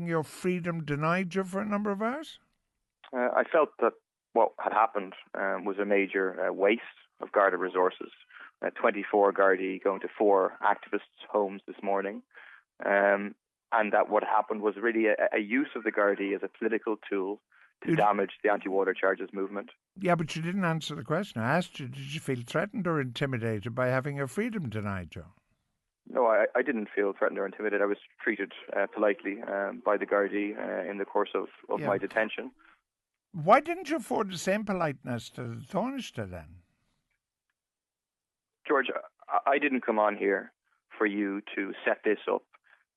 Your freedom denied you for a number of hours? I felt that what had happened was a major waste of Garda resources. 24 Gardaí going to 4 activists' homes this morning. And that what happened was really a use of the Gardaí as a political tool to damage the anti-water charges movement. Yeah, but you didn't answer the question. I asked you, did you feel threatened or intimidated by having your freedom denied you? No, I didn't feel threatened or intimidated. I was treated politely by the Gardaí in the course of my detention. Why didn't you afford the same politeness to the Taoiseach then? George, I didn't come on here for you to set this up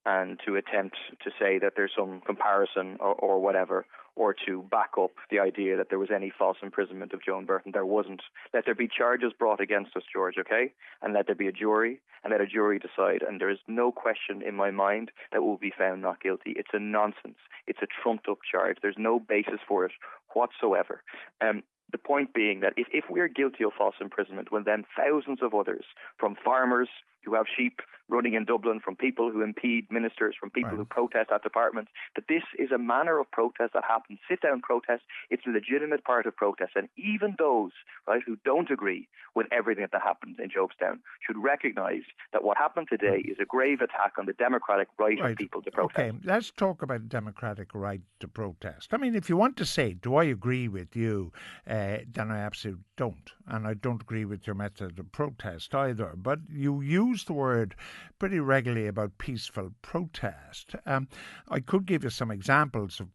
and to attempt to say that there's some comparison or whatever, or to back up the idea that there was any false imprisonment of Joan Burton. There wasn't. Let there be charges brought against us, George, okay? And let there be a jury, and let a jury decide. And there is no question in my mind that we'll be found not guilty. It's a nonsense. It's a trumped-up charge. There's no basis for it whatsoever. The point being that if we're guilty of false imprisonment, well then thousands of others, from farmers who have sheep running in Dublin, from people who impede ministers, from people who protest at departments, that this is a manner of protest that happens. Sit-down protest, it's a legitimate part of protest. And even those who don't agree with everything that happens in Jobestown should recognise that what happened today is a grave attack on the democratic right of people to protest. Okay, let's talk about the democratic right to protest. I mean, if you want to say, do I agree with you, then I absolutely don't. And I don't agree with your method of protest either. But you use the word pretty regularly about peaceful protest. I could give you some examples of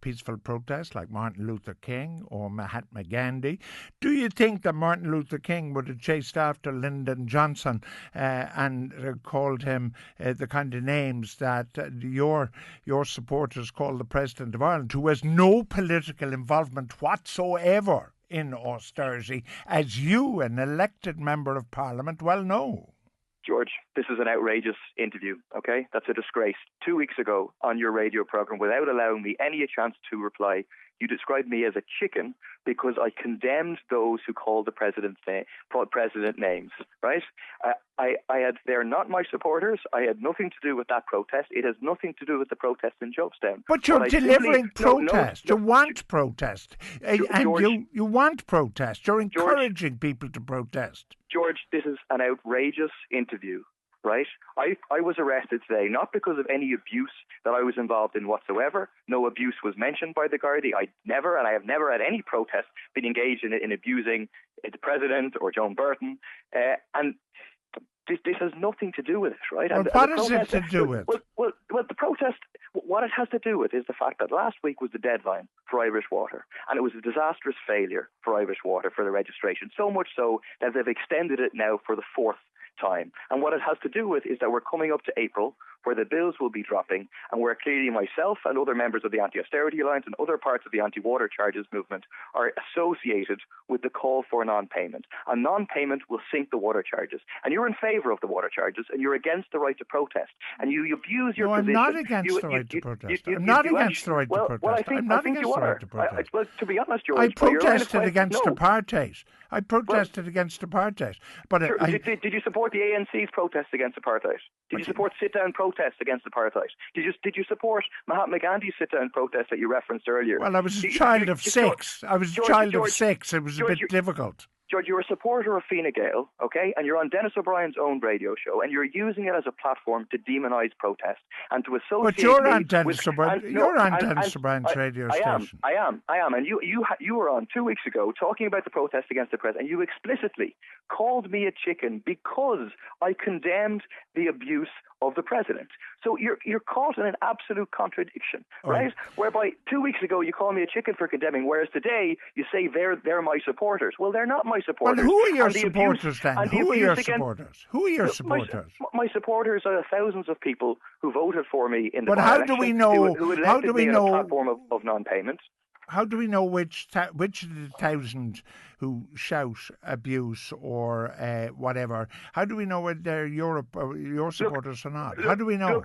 peaceful protest, like Martin Luther King or Mahatma Gandhi. Do you think that Martin Luther King would have chased after Lyndon Johnson and called him the kind of names that your supporters call the President of Ireland, who has no political involvement whatsoever in austerity, as you, an elected member of Parliament, well know? George, this is an outrageous interview, okay? That's a disgrace. 2 weeks ago on your radio programme, without allowing me any chance to reply, you described me as a chicken because I condemned those who called the president names, right? They're not my supporters. I had nothing to do with that protest. It has nothing to do with the protest in Jobestown. But you're delivering protest. You want protest. And you want protest. You're encouraging people to protest. George, this is an outrageous interview, right? I was arrested today not because of any abuse that I was involved in whatsoever. No abuse was mentioned by the Gardaí. I have never at any protest been engaged in abusing the president or Joan Burton. And this has nothing to do with it, right? Well, what is it to do with? Well, the protest, what it has to do with is the fact that last week was the deadline for Irish Water, and it was a disastrous failure for Irish Water for the registration, so much so that they've extended it now for the 4th time. And what it has to do with is that we're coming up to April, where the bills will be dropping, and where clearly myself and other members of the Anti-Austerity Alliance and other parts of the anti-water charges movement are associated with the call for non-payment. And non-payment will sink the water charges. And you're in favour of the water charges, and you're against the right to protest. And you abuse your position. No, I'm not against the right to protest. I'm not against the right to protest. Well, I think you are. Well, to be honest, George, I protested against apartheid. I protested against apartheid. But did you support the ANC's protest against apartheid? Did you support sit-down protests against apartheid? Did you support Mahatma Gandhi's sit-down protest that you referenced earlier? Well, I was a child of 6. I was a child of 6. It was a bit difficult. George, you're a supporter of Fine Gael, okay? And you're on Dennis O'Brien's own radio show, and you're using it as a platform to demonise protest and to associate. But you're on Dennis O'Brien. You're on Dennis O'Brien's radio station. I am. And you were on 2 weeks ago talking about the protest against the president, and you explicitly called me a chicken because I condemned the abuse of the president. So you're caught in an absolute contradiction, right? Whereby 2 weeks ago you called me a chicken for condemning, whereas today you say they're my supporters. Well, they're not my supporters. Well, who are your supporters then? Who are your supporters? Who are your supporters? My supporters are thousands of people who voted for me in the But how do we know? How do we know? A platform of non-payment. How do we know which of the 1,000 who shout abuse or whatever? How do we know whether they're your supporters or not? How do we know?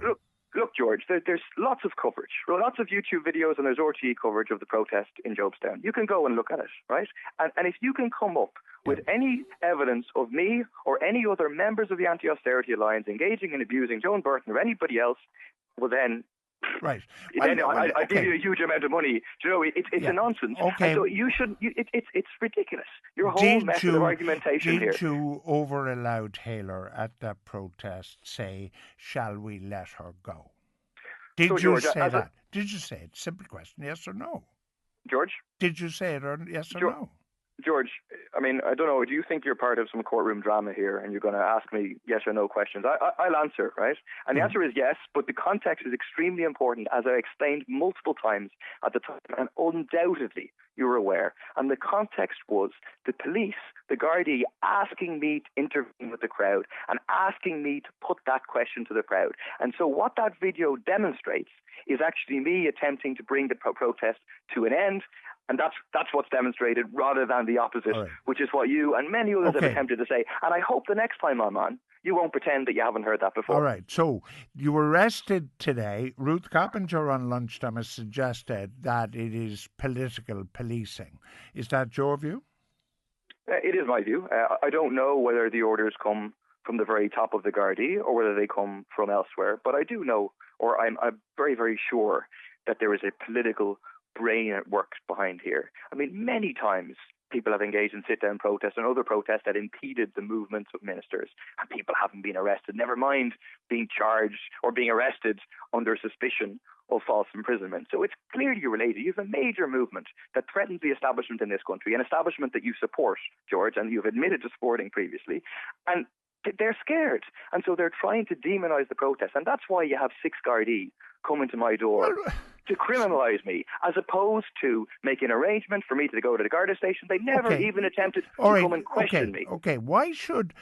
Look, George, there's lots of coverage, lots of YouTube videos, and there's RTE coverage of the protest in Jobestown. You can go and look at it, right? And if you can come up with any evidence of me or any other members of the Anti-Austerity Alliance engaging in abusing Joan Burton or anybody else, well then Right. Then I give you a huge amount of money. Do you know, it's a nonsense. Okay. And so you should. It's ridiculous. Your whole method of argumentation here. Did you, over a loud hailer at that protest, say, "Shall we let her go"? Did you George, say that? Did you say it? Simple question: yes or no? George, did you say it, or yes or no? George, I mean, I don't know. Do you think you're part of some courtroom drama here and you're going to ask me yes or no questions? I'll answer, right? And the answer is yes, but the context is extremely important, as I explained multiple times at the time, and undoubtedly you were aware. And the context was the police, the Gardaí, asking me to intervene with the crowd and asking me to put that question to the crowd. And so what that video demonstrates is actually me attempting to bring the protest to an end. And that's what's demonstrated, rather than the opposite, which is what you and many others have attempted to say. And I hope the next time I'm on, you won't pretend that you haven't heard that before. All right. So you were arrested today. Ruth Coppinger on lunchtime has suggested that it is political policing. Is that your view? It is my view. I don't know whether the orders come from the very top of the Gardaí or whether they come from elsewhere. But I do know, or I'm very, very sure, that there is a political brain at work behind here. I mean, many times people have engaged in sit-down protests and other protests that impeded the movements of ministers, and people haven't been arrested, never mind being charged or being arrested under suspicion of false imprisonment. So it's clearly related. You have a major movement that threatens the establishment in this country, an establishment that you support, George, and you've admitted to supporting previously, and they're scared, and so they're trying to demonise the protest, and that's why you have 6 Gardaí coming to my door to criminalise me, as opposed to make an arrangement for me to go to the Garda station. They never even attempted to come and question me. Okay, why should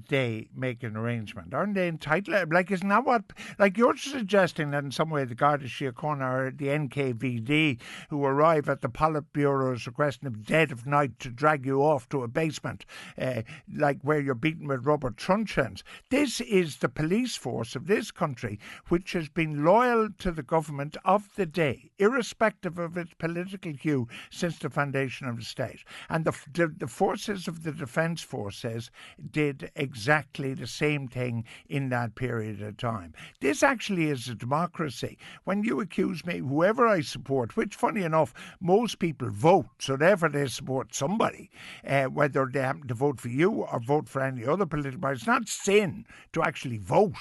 they make an arrangement? Aren't they entitled? Like, isn't that what? Like, you're suggesting that in some way the Garda Síochána or the NKVD, who arrive at the Politburo's requesting of dead of night to drag you off to a basement, like where you're beaten with rubber truncheons. This is the police force of this country, which has been loyal to the government of the day, irrespective of its political hue, since the foundation of the state. And the forces of the defence forces did exactly the same thing in that period of time. This actually is a democracy. When you accuse me, whoever I support, which, funny enough, most people vote, so therefore they support somebody, whether they happen to vote for you or vote for any other political party. It's not sin to actually vote,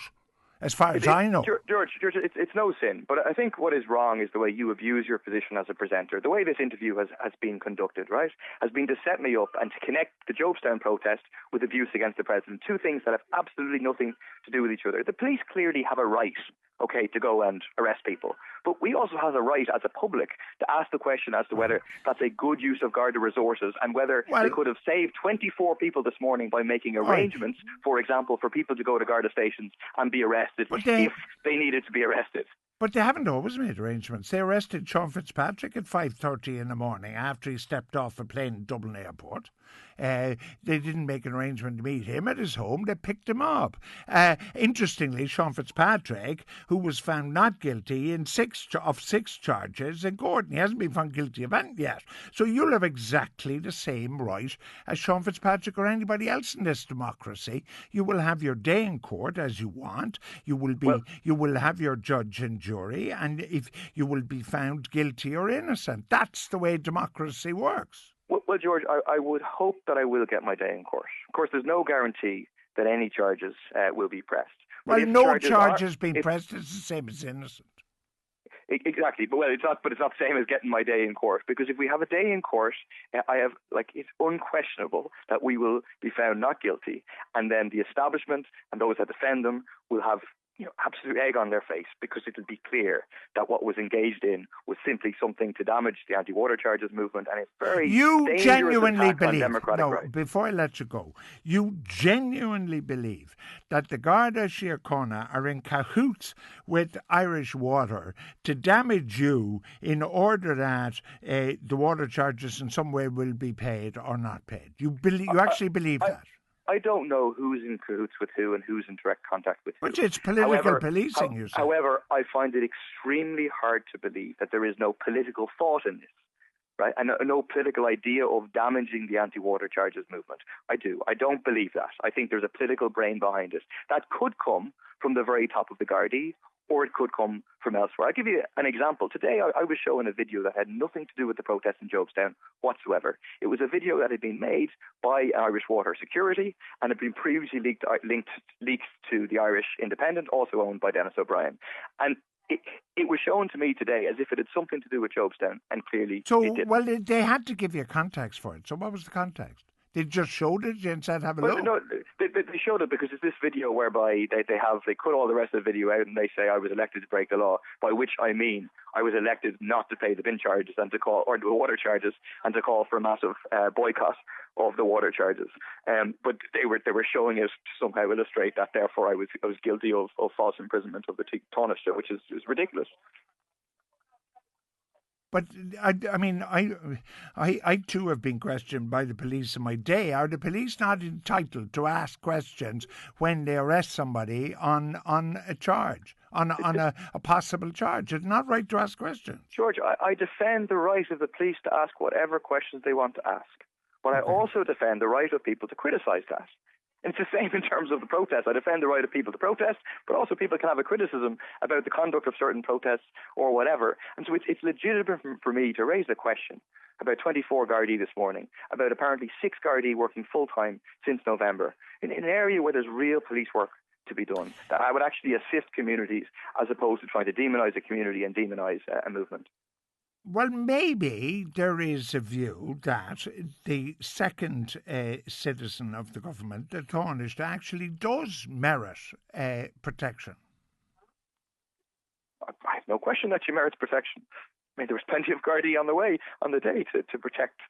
as far as I know. George, it's no sin. But I think what is wrong is the way you abuse your position as a presenter. The way this interview has been conducted, right, has been to set me up and to connect the Jobestown protest with abuse against the president. Two things that have absolutely nothing to do with each other. The police clearly have a right, to go and arrest people. But we also have a right as a public to ask the question as to whether that's a good use of Garda resources and whether they could have saved 24 people this morning by making arrangements, for example, for people to go to Garda stations and be arrested if they needed to be arrested. But they haven't always made arrangements. They arrested Sean Fitzpatrick at 5:30 in the morning after he stepped off a plane at Dublin Airport. They didn't make an arrangement to meet him at his home. They picked him up. Interestingly, Sean Fitzpatrick, who was found not guilty in 6 charges in Gordon, he hasn't been found guilty of anything yet. So you'll have exactly the same right as Sean Fitzpatrick or anybody else in this democracy. You will have your day in court as you want. You will have your judge and jury, and if you will be found guilty or innocent. That's the way democracy works. Well, George, I would hope that I will get my day in court. Of course, there's no guarantee that any charges will be pressed. Well, no charges being pressed is the same as innocent. Exactly, but it's not the same as getting my day in court, because if we have a day in court, it's unquestionable that we will be found not guilty, and then the establishment and those that defend them will have absolute egg on their face, because it'll be clear that what was engaged in was simply something to damage the anti-water charges movement, and it's very dangerous attack on democratic rights. Before I let you go, you genuinely believe that the Garda Síochána are in cahoots with Irish Water to damage you in order that the water charges in some way will be paid or not paid? You actually believe that? I don't know who's in cahoots with who and who's in direct contact with who. But it's political policing, you say. However, I find it extremely hard to believe that there is no political thought in this, right? And no political idea of damaging the anti-water charges movement. I do. I don't believe that. I think there's a political brain behind it. That could come from the very top of the Gardaí, or it could come from elsewhere. I'll give you an example. Today I was showing a video that had nothing to do with the protest in Jobestown whatsoever. It was a video that had been made by Irish Water Security and had been previously leaked to the Irish Independent, also owned by Dennis O'Brien. And it was shown to me today as if it had something to do with Jobestown, and clearly it didn't. Well, they had to give you a context for it. So what was the context? They just showed it and said, have a look? No, they showed it because it's this video whereby they cut all the rest of the video out and they say I was elected to break the law, by which I mean I was elected not to pay the bin charges and or the water charges and to call for a massive boycott of the water charges. But they were showing it to somehow illustrate that therefore I was guilty of false imprisonment of the Taoiseach, which is ridiculous. But I mean, I too have been questioned by the police in my day. Are the police not entitled to ask questions when they arrest somebody on a charge, on a possible charge? It's not right to ask questions. George, I defend the right of the police to ask whatever questions they want to ask. But I also defend the right of people to criticise that. It's the same in terms of the protest. I defend the right of people to protest, but also people can have a criticism about the conduct of certain protests or whatever. And so it's legitimate for me to raise the question about 24 Gardaí this morning, about apparently 6 Gardaí working full-time since November, in an area where there's real police work to be done, that I would actually assist communities as opposed to trying to demonise a community and demonise a movement. Well, maybe there is a view that the second citizen of the government, the Taoiseach, actually does merit protection. I have no question that she merits protection. I mean, there was plenty of Gardaí on the day to protect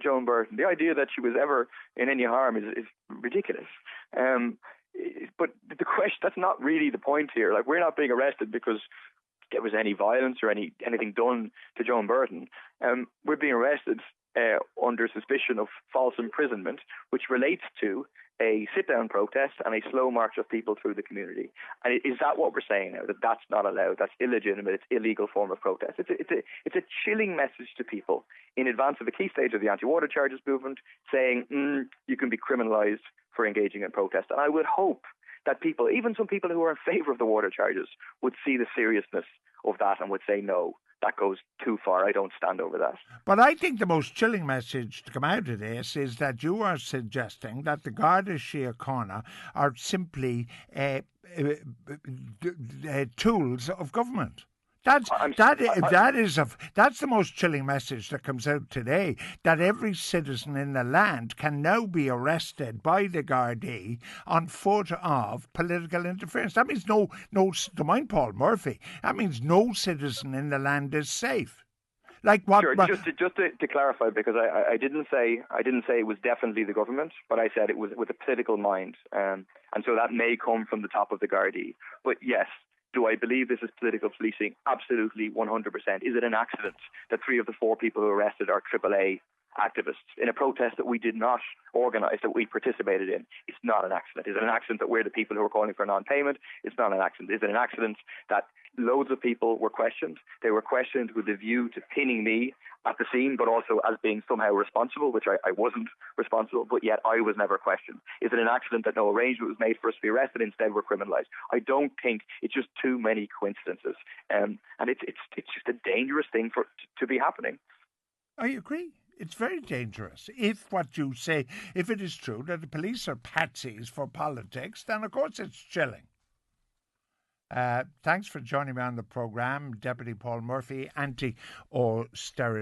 Joan Burton. The idea that she was ever in any harm is ridiculous. But the question, that's not really the point here. Like, we're not being arrested because there was any violence or anything done to Joan Burton. We're being arrested under suspicion of false imprisonment, which relates to a sit-down protest and a slow march of people through the community. And is that what we're saying now, that that's not allowed, that's illegitimate, it's illegal form of protest? It's a chilling message to people in advance of a key stage of the anti-water charges movement, saying you can be criminalised for engaging in protest. And I would hope that people, even some people who are in favour of the water charges, would see the seriousness of that and would say, no, that goes too far. I don't stand over that. But I think the most chilling message to come out of this is that you are suggesting that the Garda Síochána are simply tools of government. That's the most chilling message that comes out today, that every citizen in the land can now be arrested by the Gardaí on foot of political interference. That means no, to mind Paul Murphy, that means no citizen in the land is safe. Like what? Sure, just to clarify, because I didn't say it was definitely the government, but I said it was with a political mind, and so that may come from the top of the Gardaí. But yes. Do I believe this is political policing? Absolutely, 100%. Is it an accident that 3 of the 4 people who are arrested are AAA activists in a protest that we did not organise, that we participated in? It's not an accident. Is it an accident that we're the people who are calling for non-payment? It's not an accident. Is it an accident that loads of people were questioned? They were questioned with a view to pinning me at the scene, but also as being somehow responsible, which I wasn't responsible, but yet I was never questioned. Is it an accident that no arrangement was made for us to be arrested, instead we're criminalised? I don't think, it's just too many coincidences. And it's just a dangerous thing to be happening. I agree. It's very dangerous. If what you say, if it is true that the police are patsies for politics, then of course it's chilling. Thanks for joining me on the programme, Deputy Paul Murphy, anti-austerity